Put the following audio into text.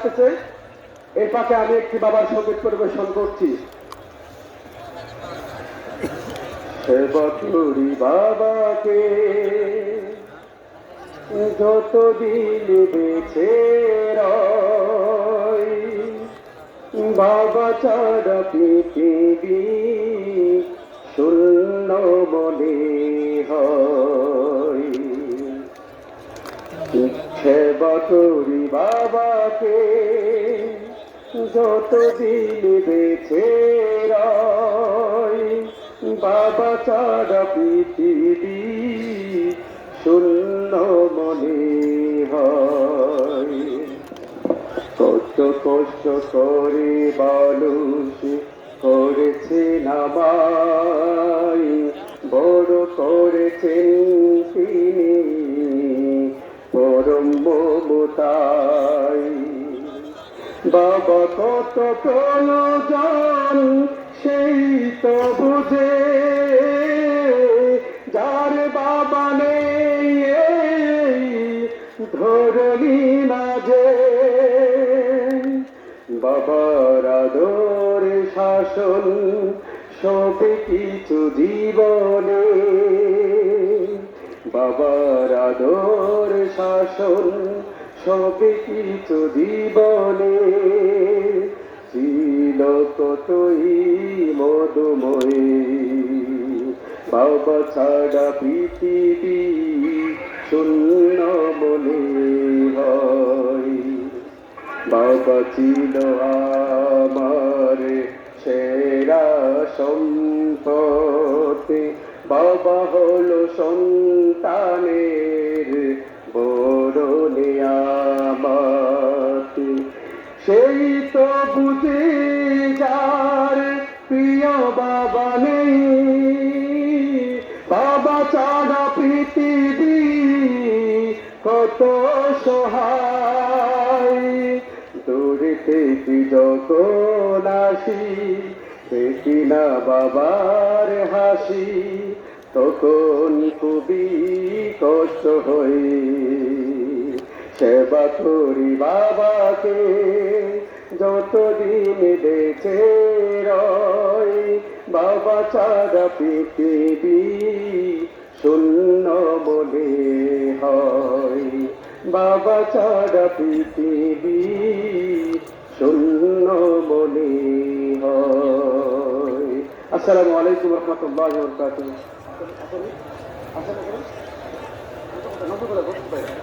আসতেছে। এই পাশে আমি একটি বাবার সঙ্গীত পরিবেশন করছি। সেবা করি বাবাকে যতদিন বেঁচে রই, বাবা ছাড়া পৃথিবী শূন্য মনে হয়। সেবা করি বাবাকে যতদিন বেঁচে রই, বাবা ছাড়া পৃথিবী শূন্য মনে হয়। কত কষ্ট করে মানুষ করেছেন আমায়, বড় করেছেন তিনি পরম মমতায়। বাবা কত প্রয়োজন সেই তো বুঝে, যার বাবা নেই এই ধরণী মাঝে। বাবার আদর শাসন সবে কিছু জীবনে, বাবার আদর শাসন সবে কিছু জীবনে ছিল কতই মধুময়। বাবা ছাড়া পৃথিবী শূন্য মনে হয়। বাবা ছিল আমার সেরা সম্পদ, বাবা হলো সন্তানের বড় নিয়ামত। সেই তো বুঝে যার প্রিয় বাবা নেই, বাবা ছাড়া পৃথিবী কত সহায়। দূর থেকে যখন আসি দেখি না বাবার হাসি, তখন খুবই কষ্ট হয়। সেবা করি বাবাকে যতদিন বেঁচে রই, বাবা ছাড়া পৃথিবী শূন্য মনে হয়। বাবা ছাড়া পৃথিবী শূন্য মনে হয়। আসসালামু আলাইকুম রহমতুল্লাহি ওয়া বারাকাতুহু।